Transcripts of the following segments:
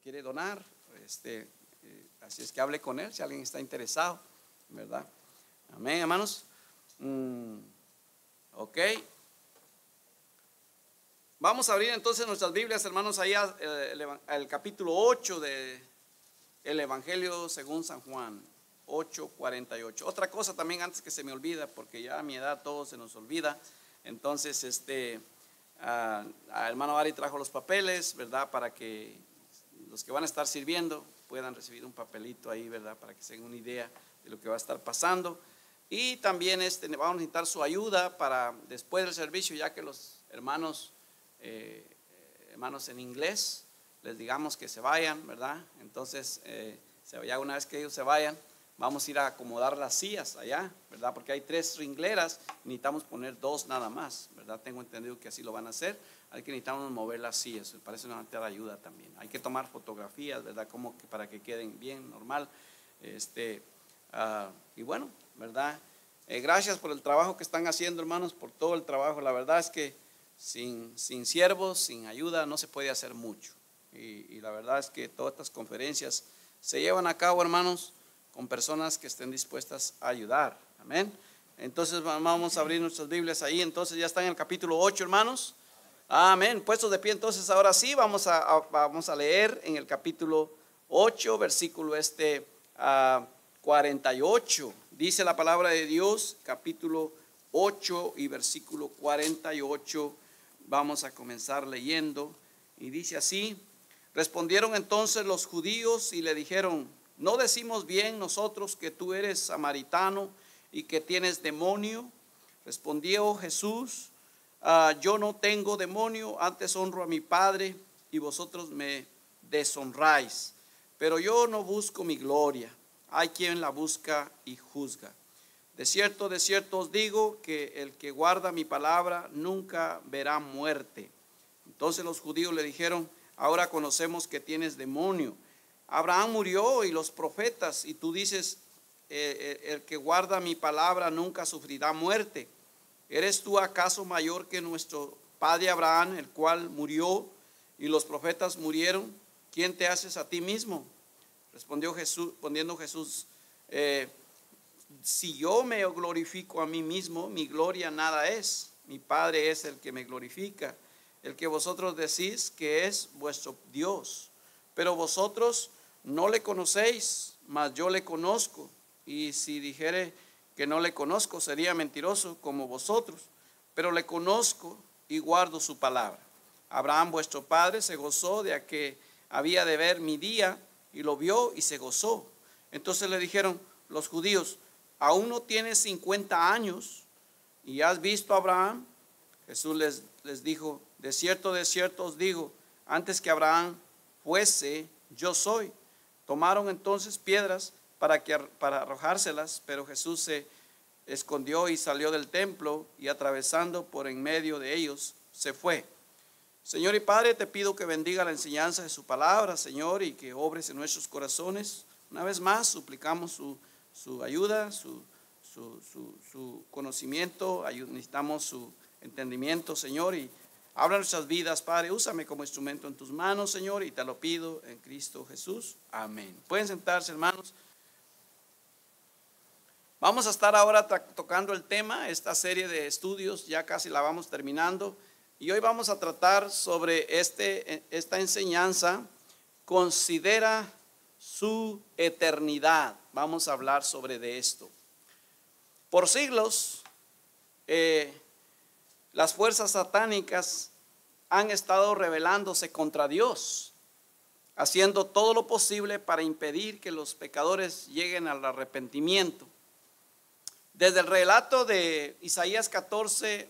quiere donar, así es que hable con él si alguien está interesado, ¿verdad? Amén, hermanos. Ok. Vamos a abrir entonces nuestras Biblias, hermanos, ahí al capítulo 8 del Evangelio según San Juan, 8:48. Otra cosa también antes que se me olvida, porque ya a mi edad todo se nos olvida. Entonces, hermano Ari trajo los papeles, ¿verdad? Para que los que van a estar sirviendo puedan recibir un papelito ahí, ¿verdad? Para que se den una idea de lo que va a estar pasando. Y también vamos a necesitar su ayuda para después del servicio, ya que los hermanos en inglés les digamos que se vayan, ¿verdad? Entonces, ya una vez que ellos se vayan, vamos a ir a acomodar las sillas allá, ¿verdad? Porque hay 3 ringleras, necesitamos poner 2 nada más, ¿verdad? Tengo entendido que así lo van a hacer. Hay que necesitamos mover las sillas, para eso nos van a dar ayuda también. Hay que tomar fotografías, ¿verdad? Como que para que queden bien, normal. Y bueno, ¿verdad? Gracias por el trabajo que están haciendo, hermanos, por todo el trabajo. La verdad es que sin siervos, sin ayuda, no se puede hacer mucho. Y la verdad es que todas estas conferencias se llevan a cabo, hermanos, con personas que estén dispuestas a ayudar. Amén. Entonces vamos a abrir nuestras Biblias ahí. Entonces ya están en el capítulo 8, hermanos. Amén. Puestos de pie, entonces ahora sí vamos a leer en el capítulo 8, versículo 48. Dice la palabra de Dios, capítulo 8 y versículo 48. Vamos a comenzar leyendo. Y dice así: respondieron entonces los judíos y le dijeron: ¿no decimos bien nosotros que tú eres samaritano y que tienes demonio? Respondió Jesús: yo no tengo demonio, antes honro a mi Padre y vosotros me deshonráis. Pero yo no busco mi gloria, hay quien la busca y juzga. De cierto os digo que el que guarda mi palabra nunca verá muerte. Entonces los judíos le dijeron: ahora conocemos que tienes demonio. Abraham murió y los profetas, y tú dices: el que guarda mi palabra nunca sufrirá muerte. ¿Eres tú acaso mayor que nuestro padre Abraham, el cual murió y los profetas murieron? ¿Quién te haces a ti mismo? Respondiendo Jesús: si yo me glorifico a mí mismo, mi gloria nada es. Mi Padre es el que me glorifica, el que vosotros decís que es vuestro Dios. Pero vosotros no le conocéis, mas yo le conozco. Y si dijere que no le conozco, sería mentiroso como vosotros. Pero le conozco y guardo su palabra. Abraham vuestro padre se gozó de a que había de ver mi día, y lo vio y se gozó. Entonces le dijeron los judíos: ¿aún no tienes 50 años y has visto a Abraham? Jesús les dijo: de cierto os digo, antes que Abraham fuese, yo soy. Tomaron entonces piedras para arrojárselas, pero Jesús se escondió y salió del templo, y atravesando por en medio de ellos se fue. Señor y Padre, te pido que bendiga la enseñanza de su palabra, Señor, y que obres en nuestros corazones. Una vez más suplicamos su ayuda, su conocimiento. Necesitamos su entendimiento, Señor, y habla nuestras vidas, Padre. Úsame como instrumento en tus manos, Señor, y te lo pido en Cristo Jesús. Amén. Pueden sentarse, hermanos. Vamos a estar ahora tocando el tema, esta serie de estudios, ya casi la vamos terminando. Y hoy vamos a tratar sobre esta enseñanza: considera su eternidad. Vamos a hablar sobre de esto. Por siglos, las fuerzas satánicas han estado rebelándose contra Dios, haciendo todo lo posible para impedir que los pecadores lleguen al arrepentimiento. Desde el relato de Isaías 14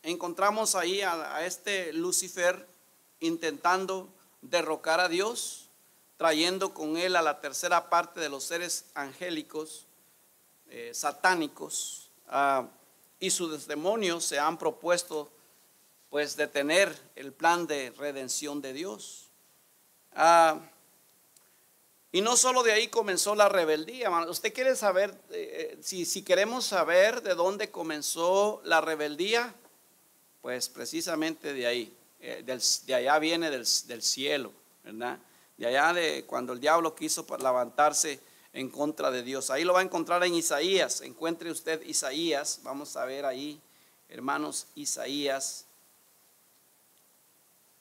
encontramos ahí a este Lucifer intentando derrocar a Dios, trayendo con él a la tercera parte de los seres angélicos satánicos, y sus demonios se han propuesto pues detener el plan de redención de Dios. Y no solo de ahí comenzó la rebeldía. ¿Usted quiere saber, si queremos saber de dónde comenzó la rebeldía? Pues precisamente de ahí, de allá viene del cielo, ¿verdad? de allá de cuando el diablo quiso levantarse en contra de Dios. Ahí lo va a encontrar en Isaías. Encuentre usted Isaías. Vamos a ver ahí, hermanos, Isaías.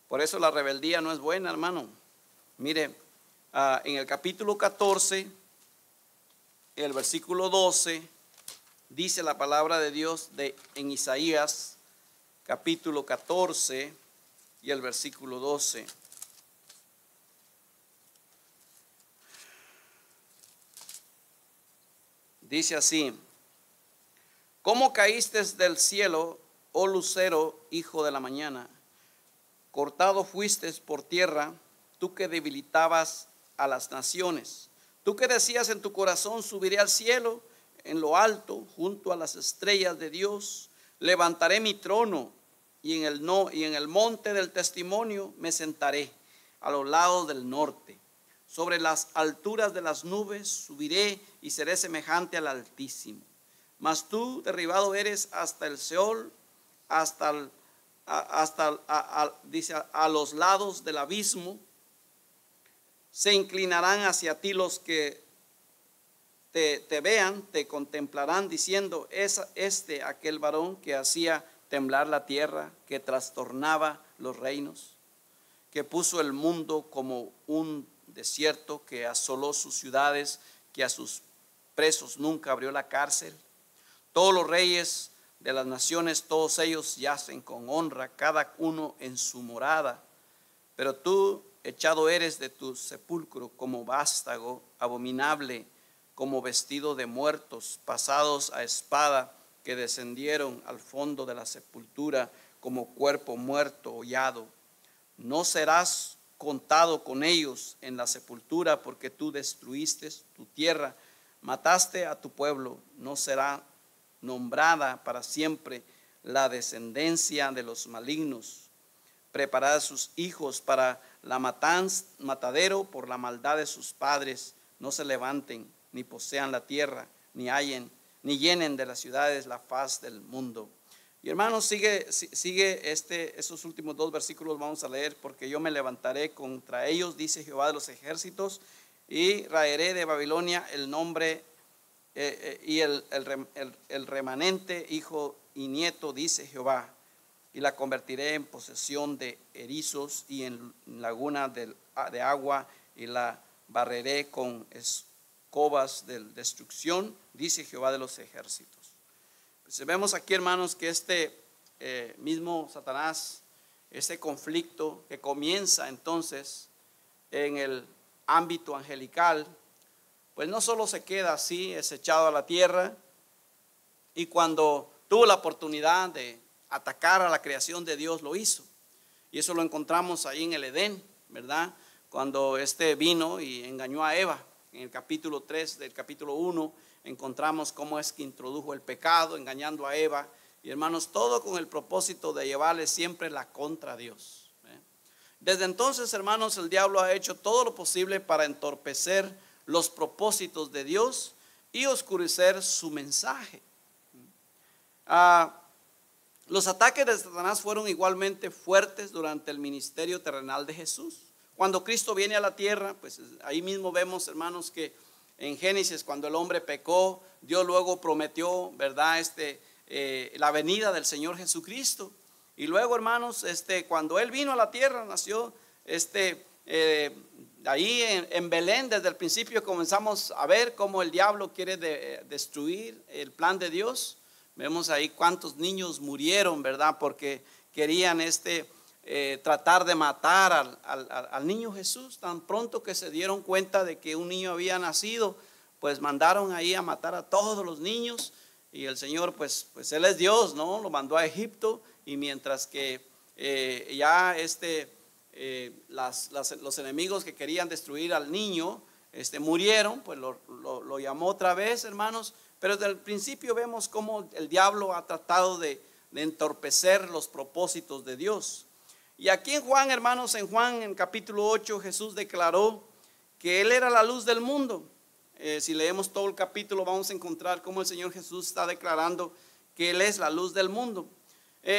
Por eso la rebeldía no es buena, hermano. Mire, en el capítulo 14, el versículo 12, dice la palabra de Dios en Isaías, capítulo 14 y el versículo 12. Dice así: ¿Cómo caíste del cielo, oh lucero, hijo de la mañana? Cortado fuiste por tierra, tú que debilitabas a las naciones. Tú que decías en tu corazón: subiré al cielo, en lo alto, junto a las estrellas de Dios. Levantaré mi trono y en el monte del testimonio me sentaré, a los lados del norte. Sobre las alturas de las nubes subiré y seré semejante al Altísimo. Mas tú derribado eres hasta el Seol, dice, a los lados del abismo. Se inclinarán hacia ti los que te vean, te contemplarán diciendo: es aquel varón que hacía temblar la tierra, que trastornaba los reinos, que puso el mundo como un desierto, que asoló sus ciudades, que a sus presos nunca abrió la cárcel. Todos los reyes de las naciones, todos ellos yacen con honra, cada uno en su morada. Pero tú echado eres de tu sepulcro como vástago, abominable, como vestido de muertos, pasados a espada, que descendieron al fondo de la sepultura, como cuerpo muerto, hollado. No serás contado con ellos en la sepultura, porque tú destruiste tu tierra, mataste a tu pueblo. No será nombrada para siempre la descendencia de los malignos. Preparad sus hijos para la matadero por la maldad de sus padres. No se levanten, ni posean la tierra, ni llenen de las ciudades la faz del mundo. Y hermanos, sigue esos últimos dos versículos vamos a leer. Porque yo me levantaré contra ellos, dice Jehová de los ejércitos, y raeré de Babilonia el nombre y el remanente, hijo y nieto, dice Jehová, y la convertiré en posesión de erizos y en laguna de agua, y la barreré con escobas de destrucción, dice Jehová de los ejércitos. Pues vemos aquí, hermanos, que mismo Satanás, este conflicto que comienza entonces en el ámbito angelical, pues no solo se queda así, es echado a la tierra. Y cuando tuvo la oportunidad de atacar a la creación de Dios, lo hizo. Y eso lo encontramos ahí en el Edén, ¿verdad? Cuando vino y engañó a Eva. En el capítulo 3 del capítulo 1 encontramos cómo es que introdujo el pecado, engañando a Eva. Y hermanos, todo con el propósito de llevarle siempre la contra a Dios. Desde entonces, hermanos, el diablo ha hecho todo lo posible para entorpecer los propósitos de Dios y oscurecer su mensaje. Los ataques de Satanás fueron igualmente fuertes durante el ministerio terrenal de Jesús. Cuando Cristo viene a la tierra, pues ahí mismo vemos, hermanos, que en Génesis, cuando el hombre pecó, Dios luego prometió, ¿verdad?, la venida del Señor Jesucristo. Y luego, hermanos, cuando Él vino a la tierra, nació ahí en Belén. Desde el principio comenzamos a ver cómo el diablo quiere destruir el plan de Dios. Vemos ahí cuántos niños murieron, ¿verdad?, porque querían tratar de matar al niño Jesús. Tan pronto que se dieron cuenta de que un niño había nacido, pues mandaron ahí a matar a todos los niños. Y el Señor, pues Él es Dios, ¿no? Lo mandó a Egipto. Y mientras que ya los enemigos que querían destruir al niño murieron, pues lo llamó otra vez, hermanos. Pero desde el principio vemos cómo el diablo ha tratado de entorpecer los propósitos de Dios. Y aquí en Juan, hermanos, en Juan, en capítulo 8, Jesús declaró que Él era la luz del mundo. Si leemos todo el capítulo, vamos a encontrar cómo el Señor Jesús está declarando que Él es la luz del mundo.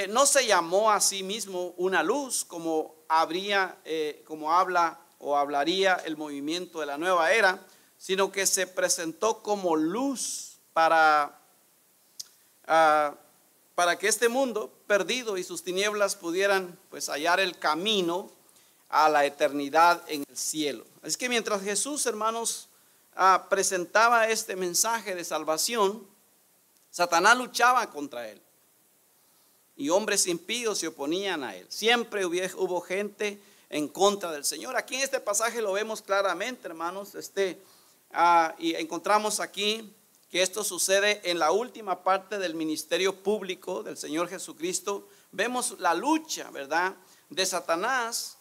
No se llamó a sí mismo una luz, como habla o hablaría el movimiento de la nueva era, sino que se presentó como luz para que este mundo perdido y sus tinieblas pudieran pues hallar el camino a la eternidad en el cielo. Es que mientras Jesús, hermanos, presentaba este mensaje de salvación, Satanás luchaba contra él y hombres impíos se oponían a él. Siempre hubo gente en contra del Señor. Aquí en este pasaje lo vemos claramente, hermanos, y encontramos aquí que esto sucede en la última parte del ministerio público del Señor Jesucristo. Vemos la lucha, ¿verdad?, de Satanás,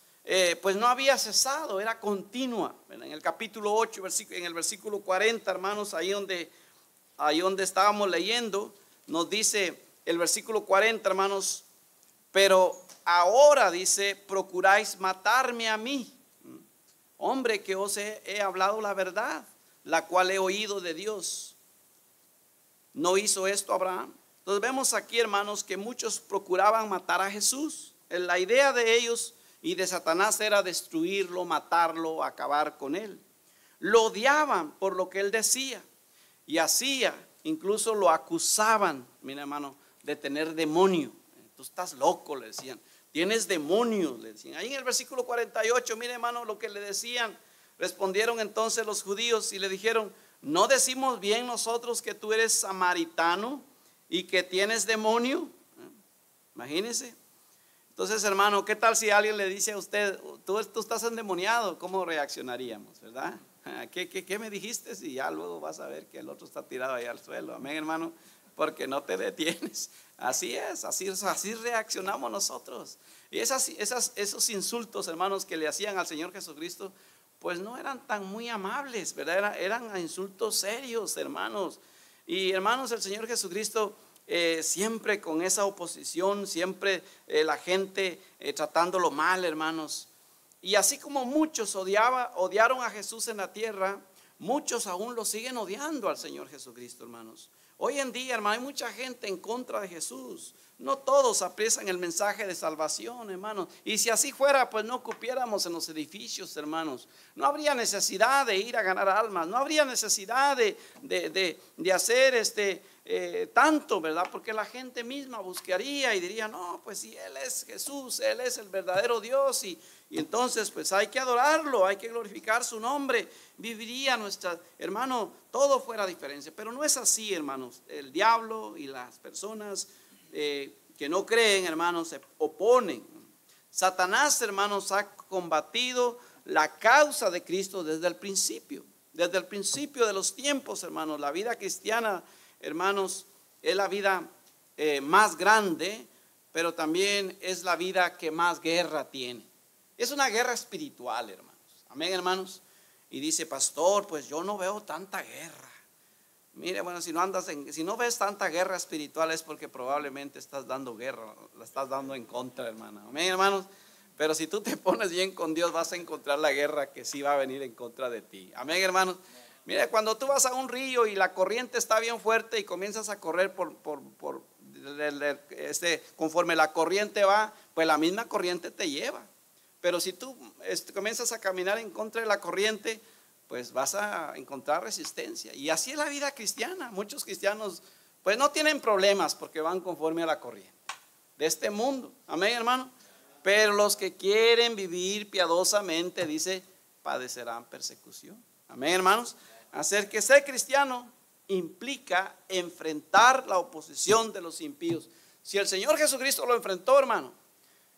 pues no había cesado, era continua, ¿verdad? En el capítulo 8, en el versículo 40, hermanos, ahí donde estábamos leyendo, nos dice el versículo 40, hermanos: pero ahora, dice, procuráis matarme a mí, hombre, que os he hablado la verdad, la cual he oído de Dios. ¿No hizo esto Abraham? Entonces vemos aquí, hermanos, que muchos procuraban matar a Jesús. La idea de ellos y de Satanás era destruirlo, matarlo, acabar con él. Lo odiaban por lo que él decía y hacía. Incluso lo acusaban, mira, hermano, de tener demonio. Tú estás loco, le decían. Tienes demonios, le decían. Ahí en el versículo 48, mire, hermano, lo que le decían. Respondieron entonces los judíos y le dijeron: ¿no decimos bien nosotros que tú eres samaritano y que tienes demonio? Imagínense. Entonces, hermano, ¿qué tal si alguien le dice a usted: tú estás endemoniado? ¿Cómo reaccionaríamos, verdad? ¿Qué me dijiste? Y ya luego vas a ver que el otro está tirado ahí al suelo. Amén, hermano, porque no te detienes. Así es, así reaccionamos nosotros. Y esos insultos, hermanos, que le hacían al Señor Jesucristo, pues no eran tan muy amables, ¿verdad? Eran insultos serios, hermanos. Y hermanos, el Señor Jesucristo siempre con esa oposición, siempre la gente tratándolo mal, hermanos. Y así como muchos odiaron a Jesús en la tierra, muchos aún lo siguen odiando al Señor Jesucristo, hermanos. Hoy en día, hermano, hay mucha gente en contra de Jesús. No todos aprecian el mensaje de salvación, hermanos. Y si así fuera, pues no cupiéramos en los edificios, hermanos. No habría necesidad de ir a ganar almas. No habría necesidad de hacer tanto, ¿verdad? Porque la gente misma buscaría y diría: no, pues si Él es Jesús, Él es el verdadero Dios, y entonces pues hay que adorarlo, hay que glorificar su nombre. Viviría hermano, todo fuera diferente. Pero no es así, hermanos. El diablo y las personas que no creen, hermanos, se oponen. Satanás, hermanos, ha combatido la causa de Cristo desde el principio de los tiempos, hermanos. La vida cristiana, hermanos, es la vida más grande, pero también es la vida que más guerra tiene. Es una guerra espiritual, hermanos. Amén, hermanos. Y dice: pastor, pues yo no veo tanta guerra. Mire, bueno, si no ves tanta guerra espiritual, es porque probablemente estás dando guerra, la estás dando en contra, hermano. Amén, hermanos. Pero si tú te pones bien con Dios, vas a encontrar la guerra que sí va a venir en contra de ti. Amén, hermanos. Mire, cuando tú vas a un río y la corriente está bien fuerte y comienzas a correr conforme la corriente va, pues la misma corriente te lleva. Pero si tú comienzas a caminar en contra de la corriente, pues vas a encontrar resistencia. Y así es la vida cristiana. Muchos cristianos pues no tienen problemas porque van conforme a la corriente de este mundo. Amén, hermano. Pero los que quieren vivir piadosamente, dice, padecerán persecución. Amén, hermanos. Hacer que ser cristiano implica enfrentar la oposición de los impíos. Si el Señor Jesucristo lo enfrentó, hermano,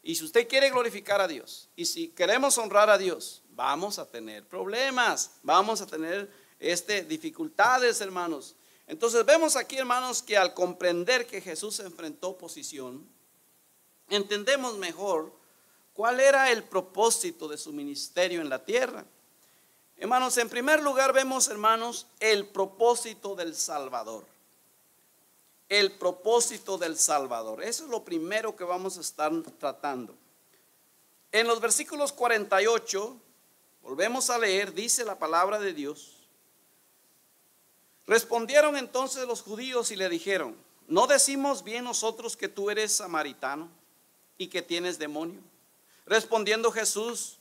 y si usted quiere glorificar a Dios, y si queremos honrar a Dios, vamos a tener problemas, vamos a tener dificultades, hermanos. Entonces vemos aquí, hermanos, que al comprender que Jesús enfrentó oposición, entendemos mejor cuál era el propósito de su ministerio en la tierra. Hermanos, en primer lugar vemos, hermanos, el propósito del Salvador. El propósito del Salvador. Eso es lo primero que vamos a estar tratando. En los versículos 48, volvemos a leer, dice la palabra de Dios: respondieron entonces los judíos y le dijeron: ¿no decimos bien nosotros que tú eres samaritano y que tienes demonio? Respondiendo Jesús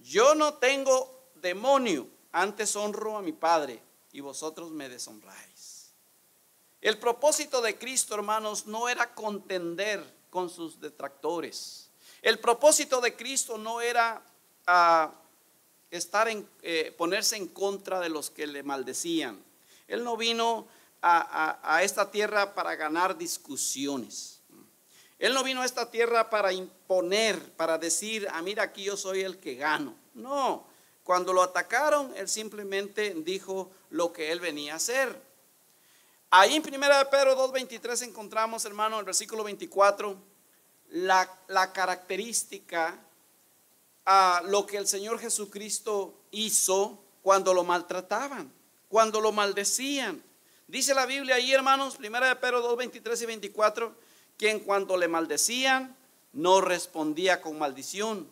yo no tengo demonio, antes honro a mi Padre y vosotros me deshonráis. El propósito de Cristo, hermanos, no era contender con sus detractores. El propósito de Cristo no era ponerse en contra de los que le maldecían. Él no vino a esta tierra para ganar discusiones. Él no vino a esta tierra para imponer, para decir, mira, aquí yo soy el que gano. No, cuando lo atacaron, él simplemente dijo lo que él venía a hacer. Ahí en 1 Pedro 2:23 encontramos, hermano, en el versículo 24, la característica a lo que el Señor Jesucristo hizo cuando lo maltrataban, cuando lo maldecían. Dice la Biblia ahí, hermanos, 1 Pedro 2:23 y 24, que en cuanto le maldecían, no respondía con maldición.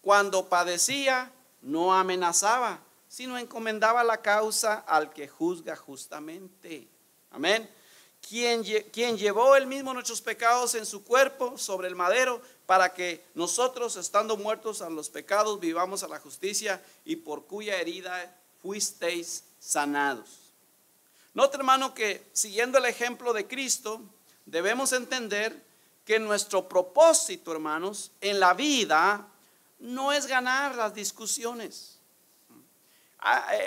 Cuando padecía, no amenazaba, sino encomendaba la causa al que juzga justamente. Amén. Quien llevó él mismo nuestros pecados en su cuerpo sobre el madero, para que nosotros, estando muertos a los pecados, vivamos a la justicia, y por cuya herida fuisteis sanados. Nota, hermano, que siguiendo el ejemplo de Cristo, debemos entender que nuestro propósito, hermanos, en la vida no es ganar las discusiones.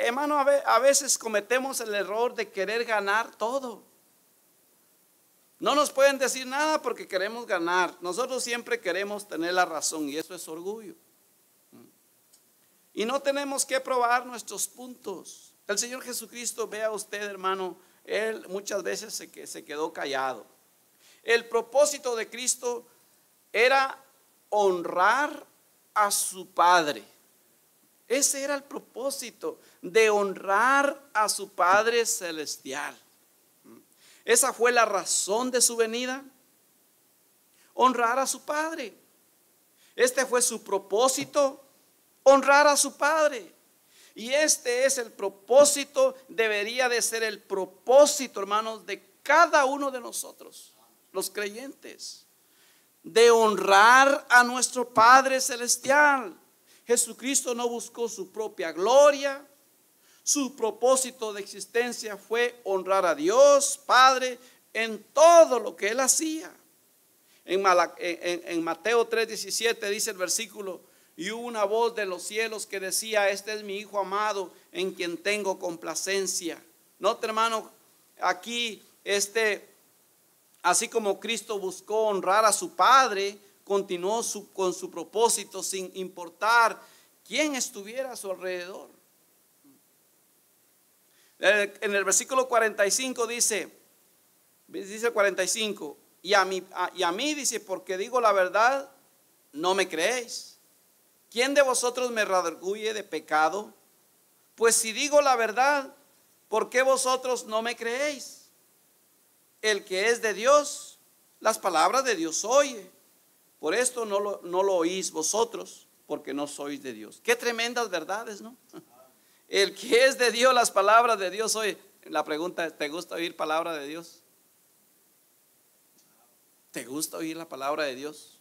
Hermano, a veces cometemos el error de querer ganar todo. No nos pueden decir nada porque queremos ganar. Nosotros siempre queremos tener la razón, y eso es orgullo. Y no tenemos que probar nuestros puntos. El Señor Jesucristo, vea usted, hermano, Él muchas veces se quedó callado. El propósito de Cristo era honrar a su Padre. Ese era el propósito, de honrar a su Padre celestial. Esa fue la razón de su venida, honrar a su Padre. Este fue su propósito, honrar a su Padre. Y este es el propósito, debería de ser el propósito, hermanos, de cada uno de nosotros, los creyentes, de honrar a nuestro Padre celestial. Jesucristo no buscó su propia gloria. Su propósito de existencia fue honrar a Dios Padre en todo lo que Él hacía. En Mateo 3:17 dice el versículo: y hubo una voz de los cielos que decía, este es mi Hijo amado, en quien tengo complacencia. Nota, hermano, aquí así como Cristo buscó honrar a su Padre, continuó con su propósito sin importar quién estuviera a su alrededor. En el versículo 45 dice 45, y a mí dice, porque digo la verdad, no me creéis. ¿Quién de vosotros me redarguye de pecado? Pues si digo la verdad, ¿por qué vosotros no me creéis? El que es de Dios, las palabras de Dios oye. Por esto no lo oís vosotros, porque no sois de Dios. Qué tremendas verdades, ¿no? El que es de Dios, las palabras de Dios oye. La pregunta es, ¿te gusta oír palabra de Dios? ¿Te gusta oír la palabra de Dios?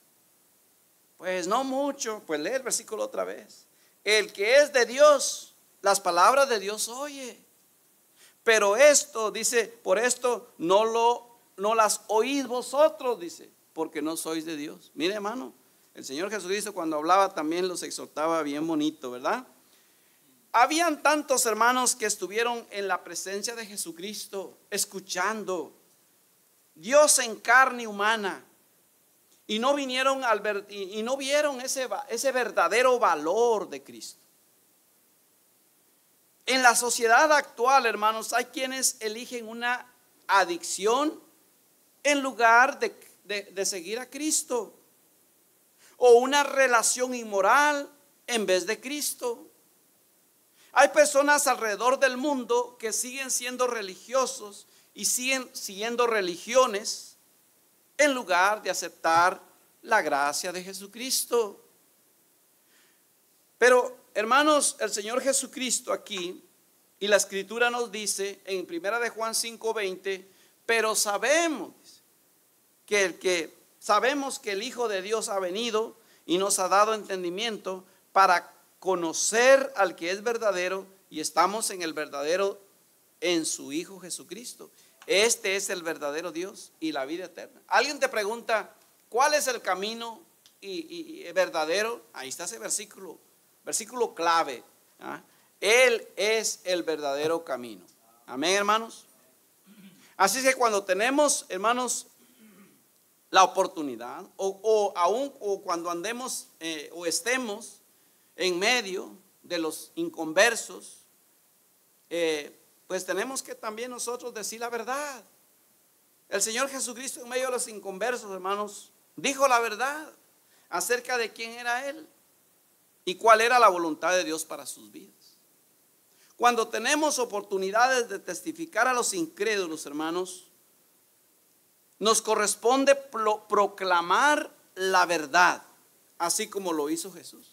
Pues no mucho. Pues lee el versículo otra vez. El que es de Dios, las palabras de Dios oye. Pero esto, dice, por esto no las oís vosotros, dice, porque no sois de Dios. Mire, hermano, el Señor Jesucristo cuando hablaba también los exhortaba bien bonito, ¿verdad? Habían tantos hermanos que estuvieron en la presencia de Jesucristo, escuchando Dios en carne humana, y no vinieron y no vieron ese verdadero valor de Cristo. En la sociedad actual, hermanos, hay quienes eligen una adicción en lugar de seguir a Cristo, o una relación inmoral en vez de Cristo. Hay personas alrededor del mundo que siguen siendo religiosos y siguen siguiendo religiones en lugar de aceptar la gracia de Jesucristo. Pero, hermanos, el Señor Jesucristo aquí, y la Escritura nos dice en 1 de Juan 5:20, pero sabemos que el Hijo de Dios ha venido y nos ha dado entendimiento para conocer al que es verdadero, y estamos en el verdadero, en su Hijo Jesucristo. Este es el verdadero Dios y la vida eterna. Alguien te pregunta, ¿cuál es el camino y verdadero? Ahí está ese versículo clave. ¿Ah? Él es el verdadero camino. Amén, hermanos. Así que cuando tenemos, hermanos, la oportunidad, o cuando andemos o estemos en medio de los inconversos, pues tenemos que también nosotros decir la verdad. El Señor Jesucristo, en medio de los inconversos, hermanos, dijo la verdad acerca de quién era Él y cuál era la voluntad de Dios para sus vidas. Cuando tenemos oportunidades de testificar a los incrédulos, hermanos, nos corresponde proclamar la verdad, así como lo hizo Jesús.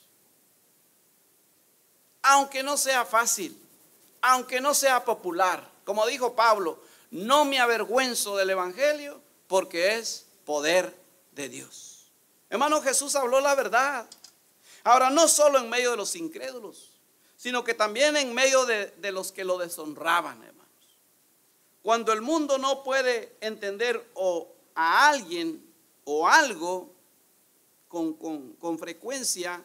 Aunque no sea fácil, aunque no sea popular, como dijo Pablo, no me avergüenzo del evangelio porque es poder de Dios. Hermano, Jesús habló la verdad. Ahora, no solo en medio de los incrédulos, sino que también en medio de los que lo deshonraban, hermanos. Cuando el mundo no puede entender a alguien o algo, con frecuencia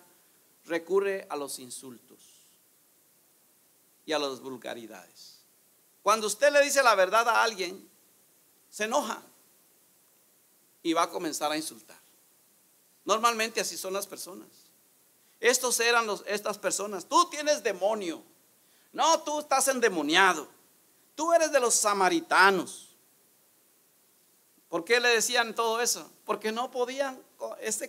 recurre a los insultos y a las vulgaridades. Cuando usted le dice la verdad a alguien, se enoja y va a comenzar a insultar. Normalmente así son las personas. Estos eran estas personas. Tú tienes demonio. No, tú estás endemoniado. Tú eres de los samaritanos. ¿Por qué le decían todo eso? Porque no podían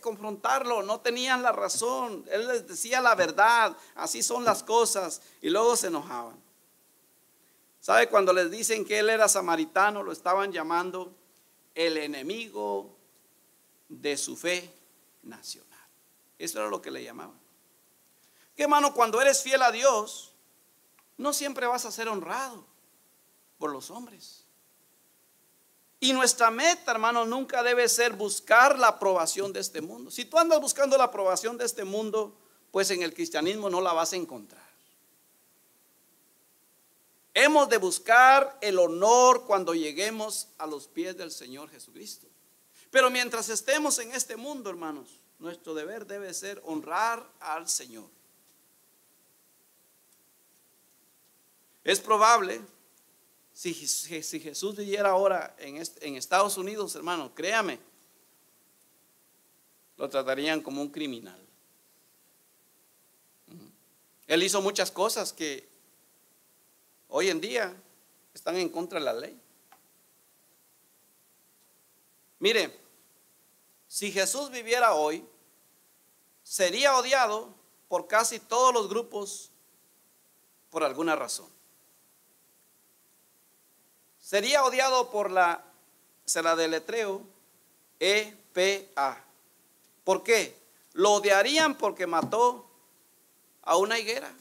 confrontarlo, no tenían la razón. Él les decía la verdad, así son las cosas, y luego se enojaban. ¿Sabe? Cuando les dicen que él era samaritano, lo estaban llamando el enemigo de su fe nacional. Eso era lo que le llamaban. Que, hermano, cuando eres fiel a Dios, no siempre vas a ser honrado por los hombres. Y nuestra meta, hermano, nunca debe ser buscar la aprobación de este mundo. Si tú andas buscando la aprobación de este mundo, pues en el cristianismo no la vas a encontrar. Hemos de buscar el honor cuando lleguemos a los pies del Señor Jesucristo. Pero mientras estemos en este mundo, hermanos, nuestro deber debe ser honrar al Señor. Es probable, si Jesús viviera ahora en Estados Unidos, hermano, créame, lo tratarían como un criminal. Él hizo muchas cosas que hoy en día están en contra de la ley. Mire, si Jesús viviera hoy, sería odiado por casi todos los grupos por alguna razón. Sería odiado por se la deletreo, EPA. ¿Por qué? Lo odiarían porque mató a una higuera.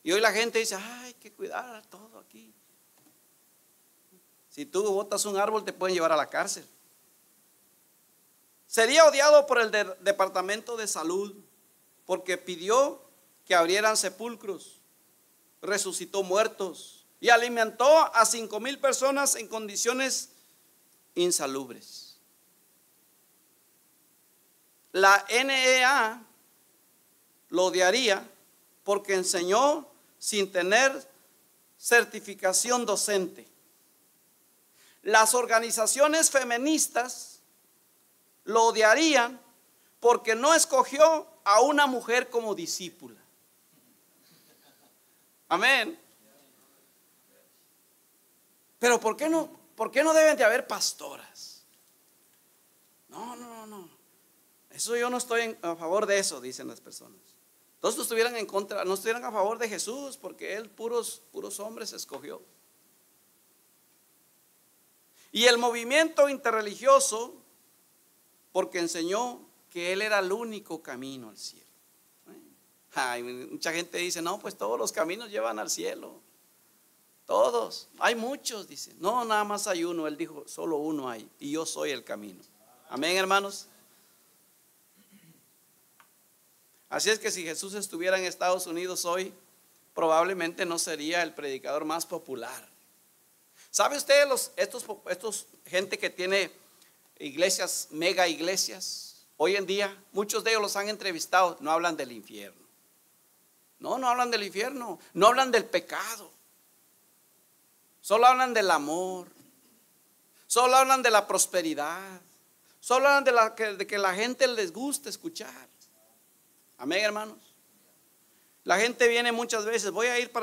Y hoy la gente dice, ay, hay que cuidar todo aquí. Si tú botas un árbol te pueden llevar a la cárcel. Sería odiado por el Departamento de Salud porque pidió que abrieran sepulcros, resucitó muertos y alimentó a 5,000 personas en condiciones insalubres. La NEA lo odiaría porque enseñó sin tener certificación docente. Las organizaciones feministas lo odiarían porque no escogió a una mujer como discípula. Amén. Pero ¿por qué no deben de haber pastoras? No. Eso yo no estoy a favor de eso, dicen las personas. Todos estuvieran en contra, no estuvieran a favor de Jesús porque él puros hombres escogió. Y el movimiento interreligioso porque enseñó que él era el único camino al cielo. Ay, mucha gente dice, no, pues todos los caminos llevan al cielo. Todos, hay muchos, dicen. No, nada más hay uno. Él dijo, solo uno hay y yo soy el camino. Amén, hermanos. Así es que si Jesús estuviera en Estados Unidos hoy, probablemente no sería el predicador más popular. ¿Sabe usted estos gente que tiene iglesias, mega iglesias? Hoy en día, muchos de ellos los han entrevistado, no hablan del infierno. No hablan del infierno, no hablan del pecado. Solo hablan del amor, solo hablan de la prosperidad, solo hablan de que la gente les gusta escuchar. Amén, hermanos. La gente viene muchas veces, voy a ir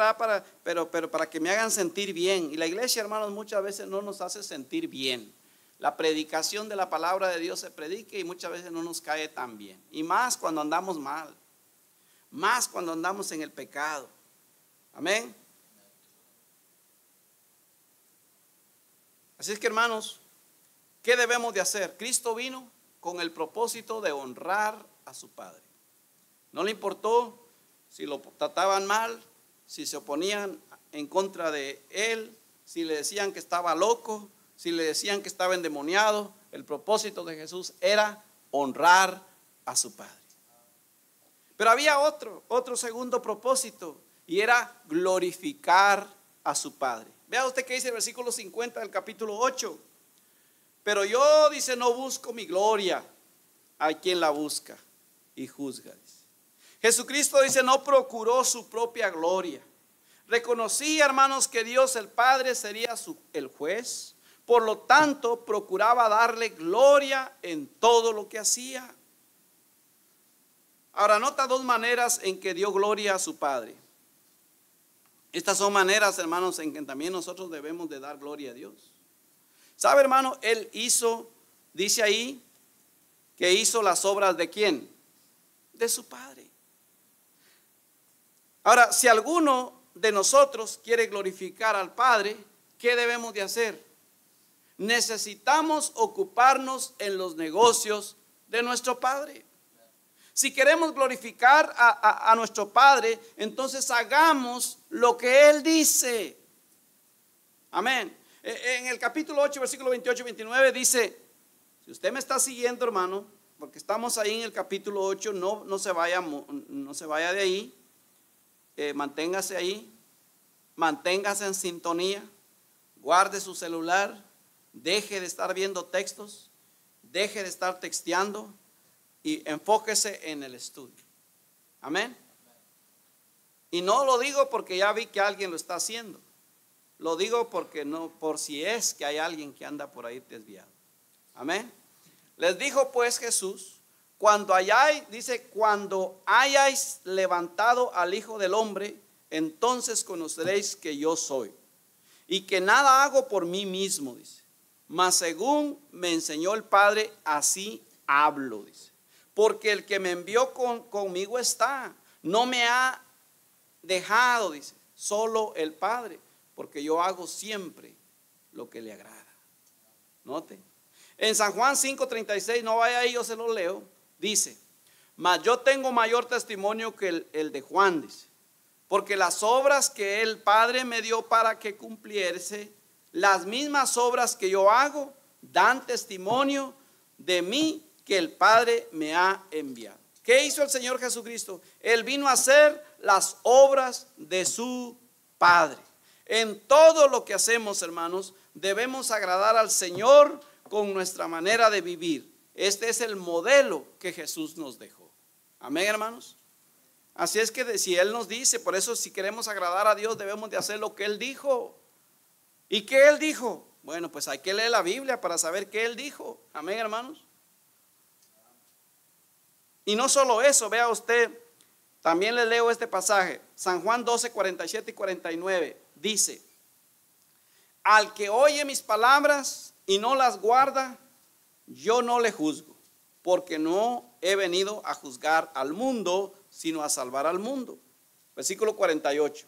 pero para que me hagan sentir bien. Y la iglesia, hermanos, muchas veces no nos hace sentir bien. La predicación de la palabra de Dios se predica y muchas veces no nos cae tan bien. Y más cuando andamos mal, más cuando andamos en el pecado. Amén. Así es que, hermanos, ¿qué debemos de hacer? Cristo vino con el propósito de honrar a su Padre. No le importó si lo trataban mal, si se oponían en contra de él, si le decían que estaba loco, si le decían que estaba endemoniado. El propósito de Jesús era honrar a su Padre. Pero había otro segundo propósito, y era glorificar a su Padre. Vea usted que dice el versículo 50 del capítulo 8. Pero yo, dice, no busco mi gloria, a quien la busca y juzga, dice. Jesucristo, dice, no procuró su propia gloria. Reconocía, hermanos, que Dios el Padre sería el juez. Por lo tanto, procuraba darle gloria en todo lo que hacía. Ahora, nota dos maneras en que dio gloria a su Padre. Estas son maneras, hermanos, en que también nosotros debemos de dar gloria a Dios. ¿Sabe, hermano? Él hizo, dice ahí, que hizo las obras ¿de quién? De su Padre. Ahora, si alguno de nosotros quiere glorificar al Padre, ¿qué debemos de hacer? Necesitamos ocuparnos en los negocios de nuestro Padre. Si queremos glorificar a nuestro Padre, entonces hagamos lo que Él dice. Amén. En el capítulo 8, versículo 28 y 29 dice, si usted me está siguiendo, hermano, porque estamos ahí en el capítulo 8, no se vaya de ahí, manténgase ahí, manténgase en sintonía, guarde su celular, deje de estar viendo textos, deje de estar texteando y enfóquese en el estudio. Amén. Y no lo digo porque ya vi que alguien lo está haciendo. Lo digo porque no, por si es que hay alguien que anda por ahí desviado. Amén. Les dijo pues Jesús, cuando hayáis levantado al Hijo del Hombre, entonces conoceréis que yo soy. Y que nada hago por mí mismo, dice. Mas según me enseñó el Padre, así hablo, dice. Porque el que me envió conmigo está. No me ha dejado, dice, solo el Padre. Porque yo hago siempre lo que le agrada. Note. En San Juan 5:36, no vaya ahí, yo se lo leo. Dice, mas yo tengo mayor testimonio que el de Juan, dice. Porque las obras que el Padre me dio para que cumpliese, las mismas obras que yo hago, dan testimonio de mí que el Padre me ha enviado. ¿Qué hizo el Señor Jesucristo? Él vino a hacer las obras de su Padre. En todo lo que hacemos, hermanos, debemos agradar al Señor con nuestra manera de vivir. Este es el modelo que Jesús nos dejó. Amén, hermanos. Así es que si Él nos dice, por eso si queremos agradar a Dios debemos de hacer lo que Él dijo. ¿Y qué Él dijo? Bueno, pues hay que leer la Biblia para saber qué Él dijo. Amén, hermanos. Y no solo eso, vea usted, también le leo este pasaje, San Juan 12, 47 y 49, dice, al que oye mis palabras y no las guarda, yo no le juzgo, porque no he venido a juzgar al mundo, sino a salvar al mundo. Versículo 48,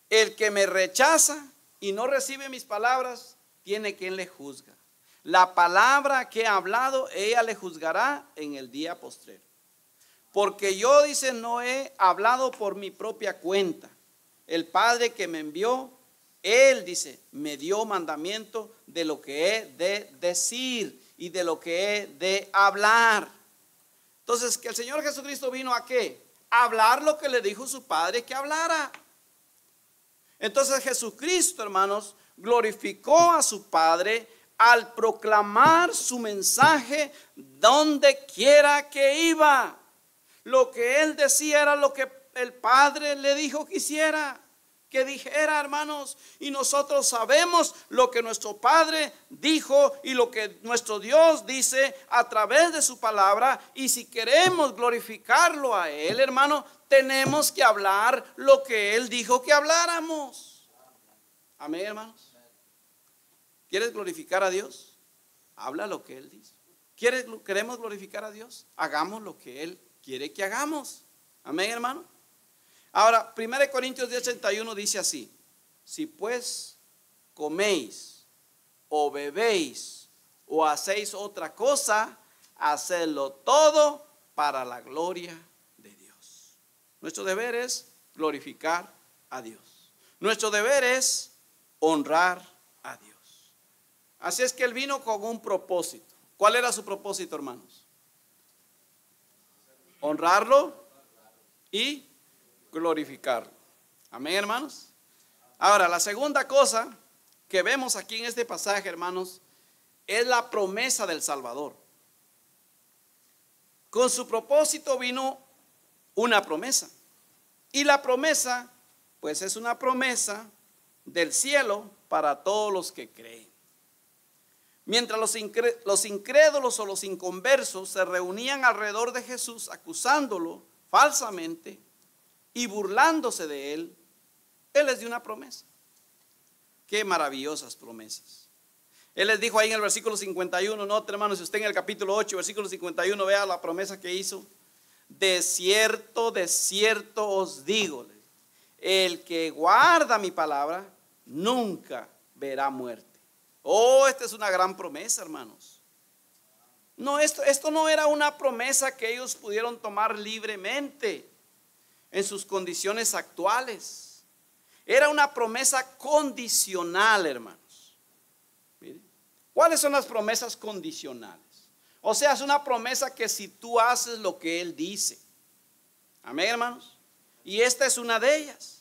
el que me rechaza y no recibe mis palabras, tiene quien le juzga. La palabra que he hablado, ella le juzgará en el día postrero. Porque yo, dice, no he hablado por mi propia cuenta. El Padre que me envió, Él, dice, me dio mandamiento de lo que he de decir y de lo que he de hablar. Entonces, que el Señor Jesucristo vino ¿a qué? A hablar lo que le dijo su Padre que hablara. Entonces Jesucristo, hermanos, glorificó a su Padre al proclamar su mensaje donde quiera que iba. Lo que él decía era lo que el Padre le dijo que hiciera, que dijera, hermanos. Y nosotros sabemos lo que nuestro Padre dijo y lo que nuestro Dios dice a través de su palabra. Y si queremos glorificarlo a Él, hermano, tenemos que hablar lo que Él dijo que habláramos. Amén, hermanos. ¿Quieres glorificar a Dios? Habla lo que Él dice. ¿Queremos glorificar a Dios? Hagamos lo que Él quiere que hagamos. Amén, hermano. Ahora, 1 Corintios 10:31 dice así: si pues coméis o bebéis o hacéis otra cosa, hacedlo todo para la gloria de Dios. Nuestro deber es glorificar a Dios. Nuestro deber es honrar a Dios. Así es que Él vino con un propósito. ¿Cuál era su propósito, hermanos? Honrarlo y glorificarlo. Amén, hermanos. Ahora, la segunda cosa que vemos aquí en este pasaje, hermanos, es la promesa del Salvador. Con su propósito vino una promesa. Y la promesa, pues es una promesa del cielo para todos los que creen. Mientras los incrédulos o los inconversos se reunían alrededor de Jesús acusándolo falsamente y burlándose de él, Él les dio una promesa. Qué maravillosas promesas. Él les dijo ahí en el versículo 51, no, hermanos, si usted en el capítulo 8, versículo 51, vea la promesa que hizo. De cierto os digo, el que guarda mi palabra nunca verá muerte. Oh, esta es una gran promesa, hermanos. No, esto no era una promesa que ellos pudieron tomar libremente en sus condiciones actuales. Era una promesa condicional, hermanos. Miren, ¿cuáles son las promesas condicionales? O sea, es una promesa que si tú haces lo que Él dice. Amén, hermanos. Y esta es una de ellas.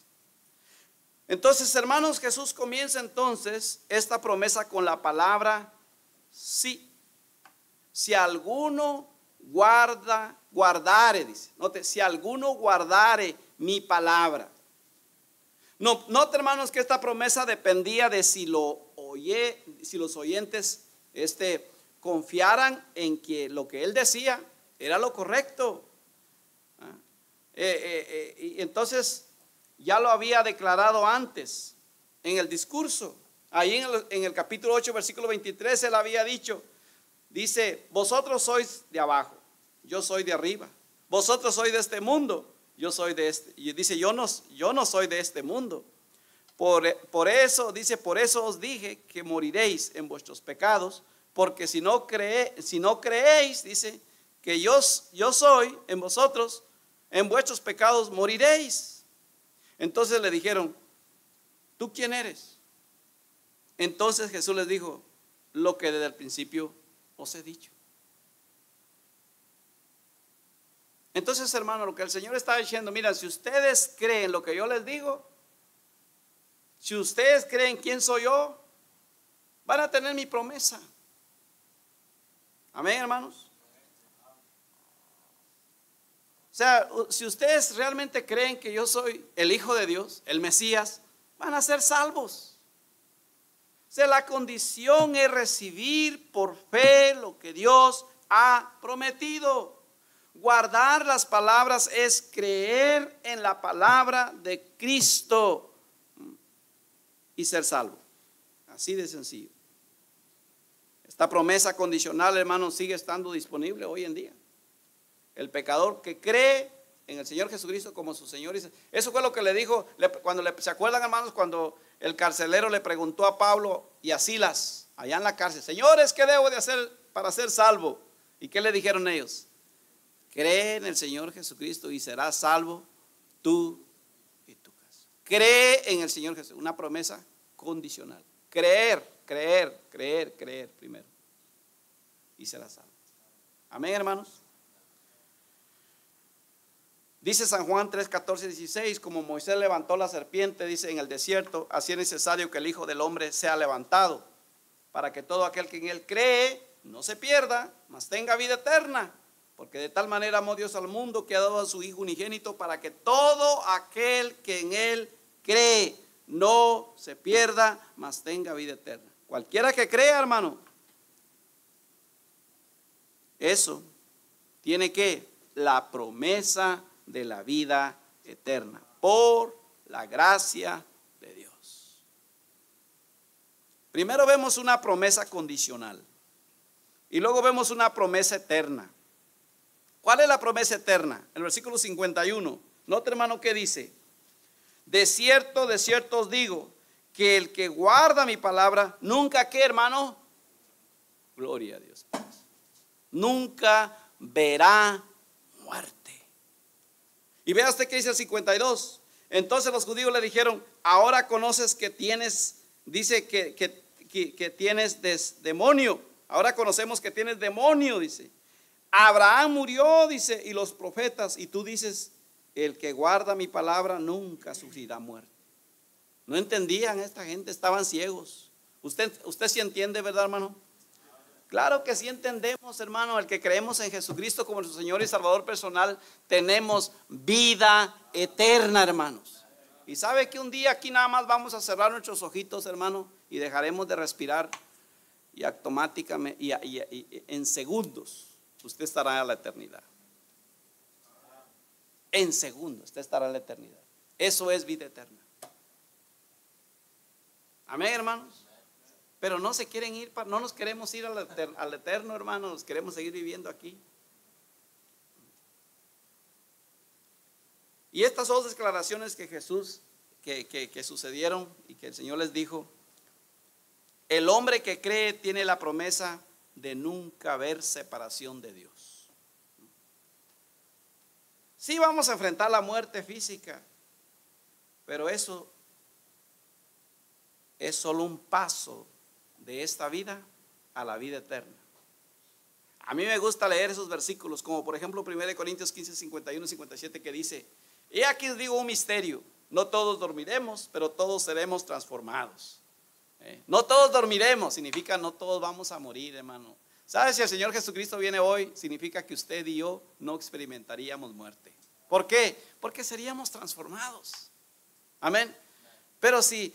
Entonces, hermanos, Jesús comienza entonces esta promesa con la palabra sí. Si alguno guardare, dice. Note, si alguno guardare mi palabra. No, note, hermanos, que esta promesa dependía de si los oyentes confiaran en que lo que él decía era lo correcto. Y entonces ya lo había declarado antes en el discurso. Ahí en el capítulo 8, versículo 23, él había dicho, dice, vosotros sois de abajo, yo soy de arriba. Vosotros sois de este mundo, yo soy de este. Y dice, yo no soy de este mundo. Por eso, dice, por eso os dije que moriréis en vuestros pecados, porque si no creéis, dice, que yo soy en vosotros, en vuestros pecados moriréis. Entonces le dijeron, ¿tú quién eres? Entonces Jesús les dijo, lo que desde el principio os he dicho. Entonces, hermano, lo que el Señor está diciendo, mira, si ustedes creen lo que yo les digo, si ustedes creen quién soy yo, van a tener mi promesa. Amén, hermanos. O sea, si ustedes realmente creen que yo soy el Hijo de Dios, el Mesías, van a ser salvos. O sea, la condición es recibir por fe lo que Dios ha prometido. Guardar las palabras es creer en la palabra de Cristo y ser salvo. Así de sencillo. Esta promesa condicional, hermanos, sigue estando disponible hoy en día. El pecador que cree en el Señor Jesucristo como su Señor. Eso fue lo que le dijo, ¿se acuerdan, hermanos, cuando el carcelero le preguntó a Pablo y a Silas, allá en la cárcel, señores, ¿qué debo de hacer para ser salvo? ¿Y qué le dijeron ellos? Cree en el Señor Jesucristo y serás salvo tú y tu casa. Cree en el Señor Jesús, una promesa condicional. Creer primero y serás salvo. Amén, hermanos. Dice San Juan 3, 14, 16, como Moisés levantó la serpiente, dice en el desierto, así es necesario que el Hijo del Hombre sea levantado, para que todo aquel que en él cree no se pierda, mas tenga vida eterna. Porque de tal manera amó Dios al mundo que ha dado a su Hijo unigénito, para que todo aquel que en él cree no se pierda, mas tenga vida eterna. Cualquiera que crea, hermano, eso tiene que la promesa de la vida eterna por la gracia de Dios. Primero vemos una promesa condicional y luego vemos una promesa eterna. ¿Cuál es la promesa eterna? El versículo 51. Note, hermano, ¿qué dice? De cierto os digo, que el que guarda mi palabra, nunca, ¿qué, hermano? Gloria a Dios. Nunca verá muerte. Y vea usted que dice el 52. Entonces los judíos le dijeron, ahora conoces que tienes, dice que tienes demonio. Ahora conocemos que tienes demonio, dice. Abraham murió, dice, y los profetas, y tú dices, el que guarda mi palabra nunca sufrirá muerte. No entendían esta gente, estaban ciegos. Usted sí entiende, ¿verdad, hermano? Claro que sí entendemos, hermano. El que creemos en Jesucristo como nuestro Señor y Salvador personal, tenemos vida eterna, hermanos. Y sabe que un día aquí nada más vamos a cerrar nuestros ojitos, hermano, y dejaremos de respirar, y automáticamente y en segundos usted estará en la eternidad. En segundos usted estará en la eternidad. Eso es vida eterna. Amén, hermanos. Pero no se quieren ir, no nos queremos ir al eterno, hermanos. Nos queremos seguir viviendo aquí. Y estas dos declaraciones que Jesús, que sucedieron y que el Señor les dijo, el hombre que cree tiene la promesa de nunca haber separación de Dios. Sí vamos a enfrentar la muerte física, pero eso es solo un paso de esta vida a la vida eterna. A mí me gusta leer esos versículos, como por ejemplo 1 Corintios 15, 51 y 57, que dice, he aquí os digo un misterio, no todos dormiremos, pero todos seremos transformados. No todos dormiremos, significa no todos vamos a morir, hermano. ¿Sabe? Si el Señor Jesucristo viene hoy, significa que usted y yo no experimentaríamos muerte. ¿Por qué? Porque seríamos transformados. Amén. Pero si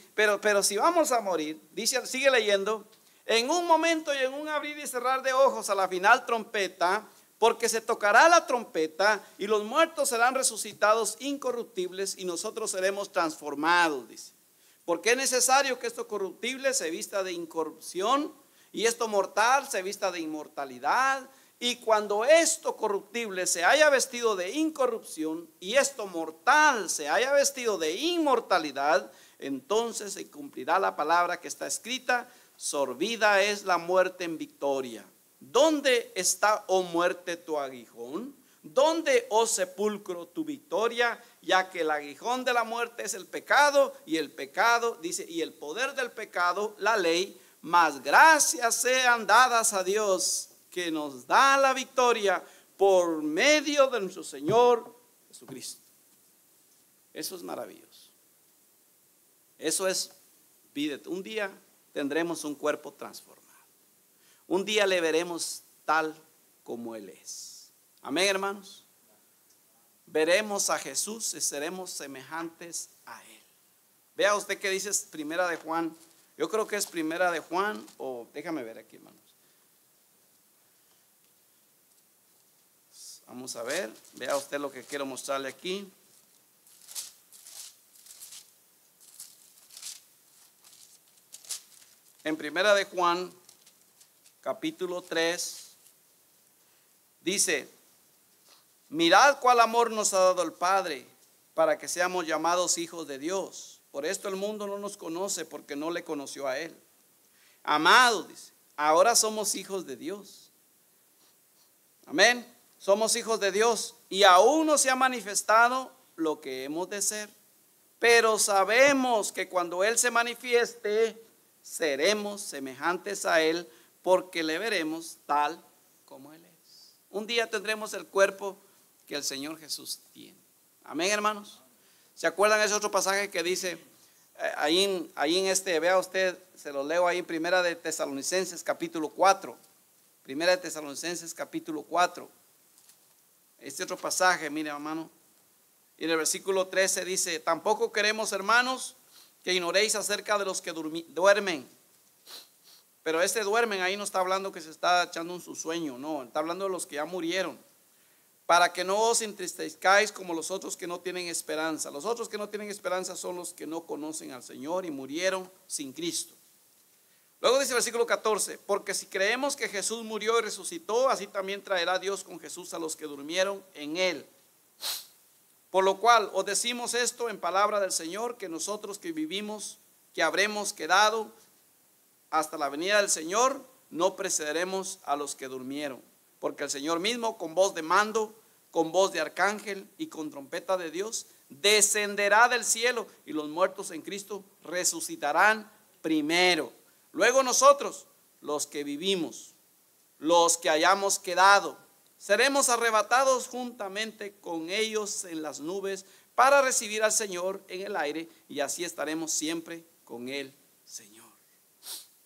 vamos a morir, dice, sigue leyendo, en un momento y en un abrir y cerrar de ojos a la final trompeta, porque se tocará la trompeta y los muertos serán resucitados incorruptibles y nosotros seremos transformados, dice. Porque es necesario que esto corruptible se vista de incorrupción y esto mortal se vista de inmortalidad. Y cuando esto corruptible se haya vestido de incorrupción y esto mortal se haya vestido de inmortalidad, entonces se cumplirá la palabra que está escrita, sorbida es la muerte en victoria. ¿Dónde está, oh muerte, tu aguijón? ¿Dónde, oh sepulcro, tu victoria? Ya que el aguijón de la muerte es el pecado, y el pecado, dice, y el poder del pecado, la ley, mas gracias sean dadas a Dios, que nos da la victoria por medio de nuestro Señor Jesucristo. Eso es maravilloso. Eso es vida. Un día tendremos un cuerpo transformado. Un día le veremos tal como Él es. Amén, hermanos. Veremos a Jesús y seremos semejantes a Él. Vea usted que dice Primera de Juan. Yo creo que es Primera de Juan, o déjame ver aquí, hermanos. Vamos a ver, vea usted lo que quiero mostrarle aquí. En Primera de Juan, capítulo 3, dice, mirad cuál amor nos ha dado el Padre para que seamos llamados hijos de Dios. Por esto el mundo no nos conoce porque no le conoció a Él. Amados, dice, ahora somos hijos de Dios. Amén. Somos hijos de Dios y aún no se ha manifestado lo que hemos de ser. Pero sabemos que cuando Él se manifieste, seremos semejantes a Él porque le veremos tal como Él es. Un día tendremos el cuerpo que el Señor Jesús tiene. Amén, hermanos. ¿Se acuerdan ese otro pasaje que dice, ahí en vea usted, se lo leo ahí en Primera de Tesalonicenses capítulo 4. Primera de Tesalonicenses capítulo 4. Este otro pasaje, mire, hermano. Y en el versículo 13 dice, tampoco queremos, hermanos, que ignoréis acerca de los que duermen. Pero duermen ahí no está hablando que se está echando un su sueño, no, está hablando de los que ya murieron. Para que no os entristezcáis como los otros que no tienen esperanza. Los otros que no tienen esperanza son los que no conocen al Señor y murieron sin Cristo. Luego dice el versículo 14, porque si creemos que Jesús murió y resucitó, así también traerá Dios con Jesús a los que durmieron en él. Por lo cual os decimos esto en palabra del Señor, que nosotros que vivimos, que habremos quedado hasta la venida del Señor, no precederemos a los que durmieron. Porque el Señor mismo, con voz de mando, con voz de arcángel y con trompeta de Dios, descenderá del cielo, y los muertos en Cristo resucitarán primero. Luego nosotros, los que vivimos, los que hayamos quedado, seremos arrebatados juntamente con ellos en las nubes para recibir al Señor en el aire, y así estaremos siempre con el Señor.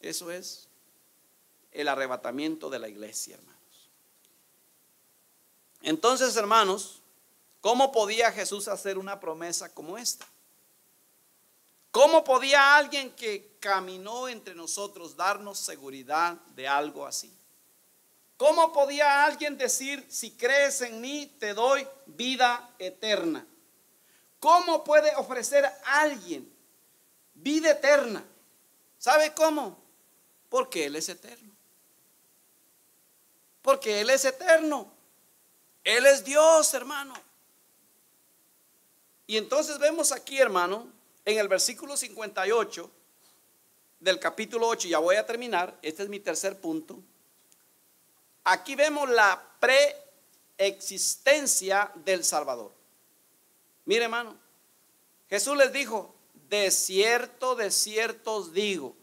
Eso es el arrebatamiento de la iglesia, hermanos. Entonces, hermanos, ¿cómo podía Jesús hacer una promesa como esta? ¿Cómo podía alguien que caminó entre nosotros darnos seguridad de algo así? ¿Cómo podía alguien decir, si crees en mí, te doy vida eterna? ¿Cómo puede ofrecer a alguien vida eterna? ¿Sabe cómo? Porque Él es eterno. Porque Él es eterno. Él es Dios, hermano. Y entonces vemos aquí, hermano, en el versículo 58 del capítulo 8, ya voy a terminar, este es mi tercer punto. Aquí vemos la preexistencia del Salvador. Mire, hermano, Jesús les dijo, de cierto os digo,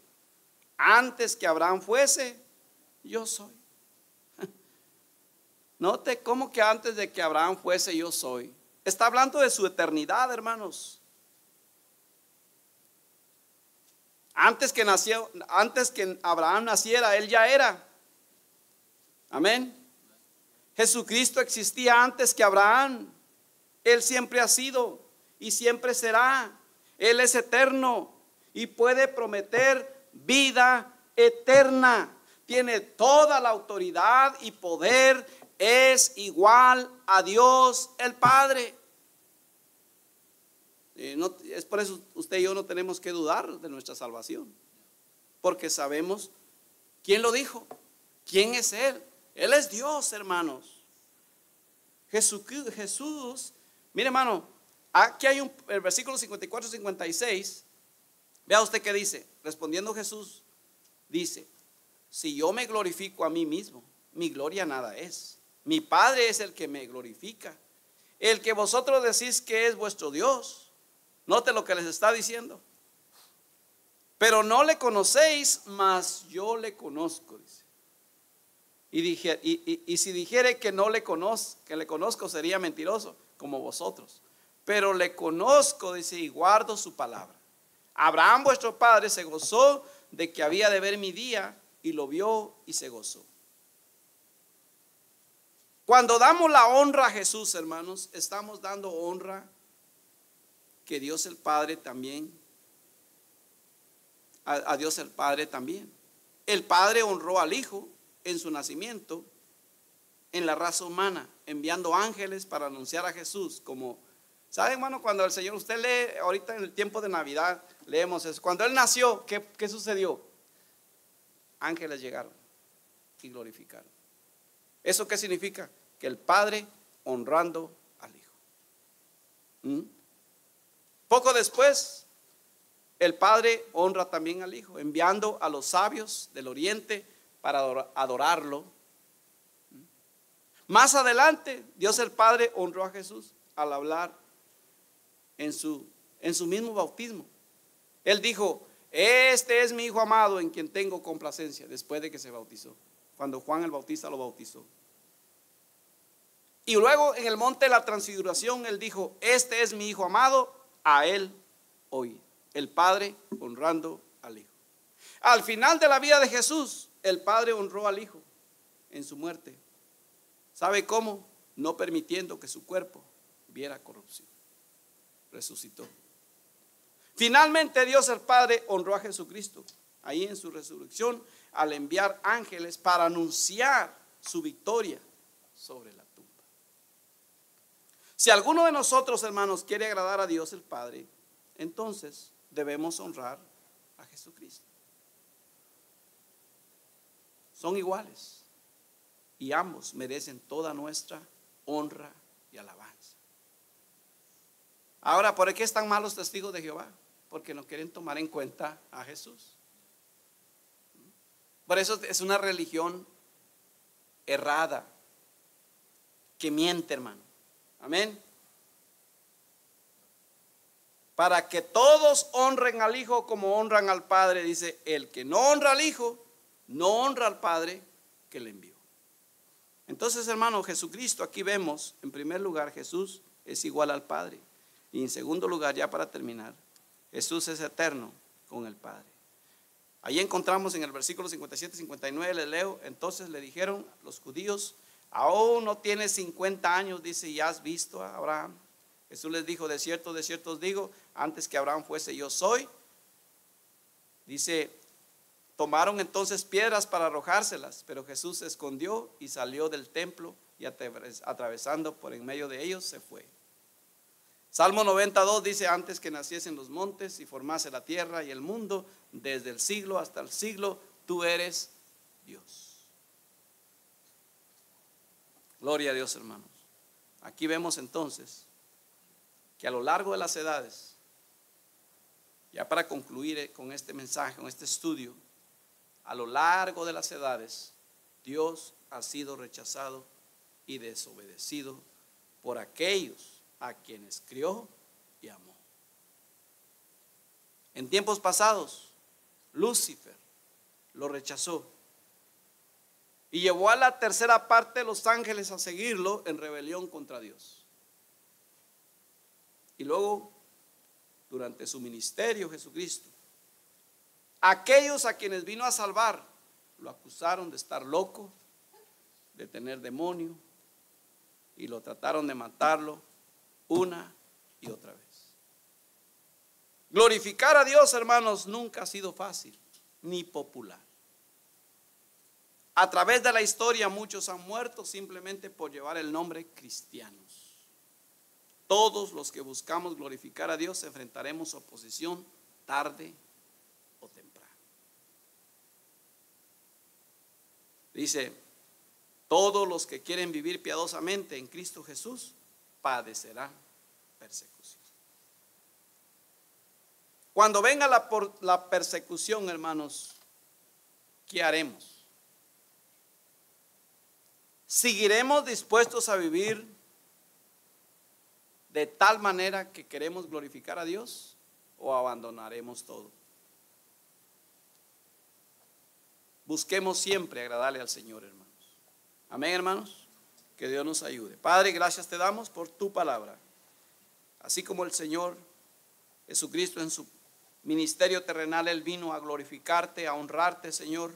antes que Abraham fuese, yo soy. Note cómo que antes de que Abraham fuese, yo soy. Está hablando de su eternidad, hermanos. Antes que Abraham naciera, Él ya era. Amén. Jesucristo existía antes que Abraham. Él siempre ha sido y siempre será. Él es eterno y puede prometer vida eterna. Tiene toda la autoridad y poder. Es igual a Dios el Padre. Es por eso usted y yo no tenemos que dudar de nuestra salvación, porque sabemos quién lo dijo, quién es Él. Él es Dios, hermanos. Jesús, mire, hermano, aquí hay el versículo 54-56. Vea usted qué dice. Respondiendo Jesús, dice, si yo me glorifico a mí mismo, mi gloria nada es. Mi Padre es el que me glorifica, el que vosotros decís que es vuestro Dios. Note lo que les está diciendo. Pero no le conocéis, mas yo le conozco, dice. Y si dijere que no le conozco, que le conozco, sería mentiroso, como vosotros. Pero le conozco, dice, y guardo su palabra. Abraham vuestro padre se gozó de que había de ver mi día, y lo vio y se gozó. Cuando damos la honra a Jesús, hermanos, estamos dando honra que Dios el Padre también, a Dios el Padre también. El Padre honró al Hijo en su nacimiento, en la raza humana, enviando ángeles para anunciar a Jesús. Como, ¿sabe, hermano? Cuando el Señor, usted lee ahorita en el tiempo de Navidad, leemos eso. Cuando Él nació, ¿qué sucedió? Ángeles llegaron y glorificaron. ¿Eso qué significa? Que el Padre honrando al Hijo. Poco después, el Padre honra también al Hijo, enviando a los sabios del oriente para adorarlo. Más adelante, Dios el Padre honró a Jesús al hablar en su mismo bautismo. Él dijo, este es mi Hijo amado en quien tengo complacencia, después de que se bautizó, cuando Juan el Bautista lo bautizó. Y luego en el monte de la transfiguración Él dijo: este es mi Hijo amado, a Él oíd. El Padre honrando al Hijo. Al final de la vida de Jesús, el Padre honró al Hijo en su muerte. ¿Sabe cómo? No permitiendo que su cuerpo viera corrupción. Resucitó. Finalmente Dios el Padre honró a Jesucristo ahí en su resurrección al enviar ángeles para anunciar su victoria sobre la tumba. Si alguno de nosotros, hermanos, quiere agradar a Dios el Padre, entonces debemos honrar a Jesucristo. Son iguales y ambos merecen toda nuestra honra y alabanza. Ahora, ¿por qué están mal los testigos de Jehová? Porque no quieren tomar en cuenta a Jesús. Por eso es una religión errada, que miente, hermano. Amén. Para que todos honren al Hijo como honran al Padre, dice: el que no honra al Hijo, no honra al Padre que le envió. Entonces, hermano, Jesucristo, aquí vemos, en primer lugar, Jesús es igual al Padre. Y en segundo lugar, ya para terminar, Jesús es eterno con el Padre. Ahí encontramos en el versículo 57-59, le leo: entonces le dijeron los judíos: aún no tienes 50 años, dice, y has visto a Abraham. Jesús les dijo: de cierto os digo, antes que Abraham fuese, yo soy. Dice: tomaron entonces piedras para arrojárselas, pero Jesús se escondió y salió del templo, y atravesando por en medio de ellos se fue. Salmo 92 dice: antes que naciesen los montes y formase la tierra y el mundo, desde el siglo hasta el siglo, tú eres Dios. Gloria a Dios, hermanos. Aquí vemos entonces que a lo largo de las edades, ya para concluir con este mensaje, con este estudio, a lo largo de las edades, Dios ha sido rechazado y desobedecido por aquellos a quienes crió y amó. En tiempos pasados, Lucifer lo rechazó y llevó a la tercera parte de los ángeles a seguirlo en rebelión contra Dios. Y luego, durante su ministerio, Jesucristo, aquellos a quienes vino a salvar lo acusaron de estar loco, de tener demonio, y lo trataron de matarlo una y otra vez. Glorificar a Dios, hermanos, nunca ha sido fácil ni popular. A través de la historia muchos han muerto simplemente por llevar el nombre cristianos. Todos los que buscamos glorificar a Dios enfrentaremos oposición tarde o temprano. Dice: todos los que quieren vivir piadosamente en Cristo Jesús padecerán persecución. Cuando venga la persecución, hermanos, ¿qué haremos? ¿Seguiremos dispuestos a vivir de tal manera que queremos glorificar a Dios, o abandonaremos todo? Busquemos siempre agradarle al Señor, hermanos. Amén, hermanos. Que Dios nos ayude. Padre, gracias te damos por tu palabra. Así como el Señor Jesucristo en su ministerio terrenal, Él vino a glorificarte, a honrarte, Señor.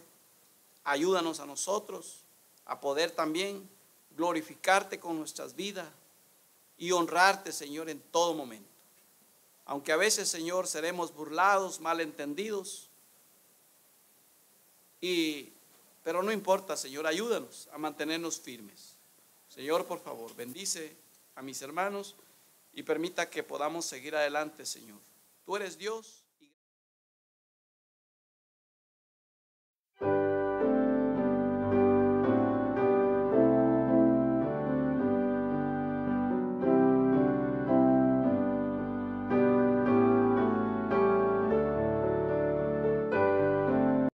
Ayúdanos a nosotros a poder también glorificarte con nuestras vidas y honrarte, Señor, en todo momento. Aunque a veces, Señor, seremos burlados, malentendidos, pero no importa, Señor, ayúdanos a mantenernos firmes. Señor, por favor, bendice a mis hermanos y permita que podamos seguir adelante, Señor. Tú eres Dios.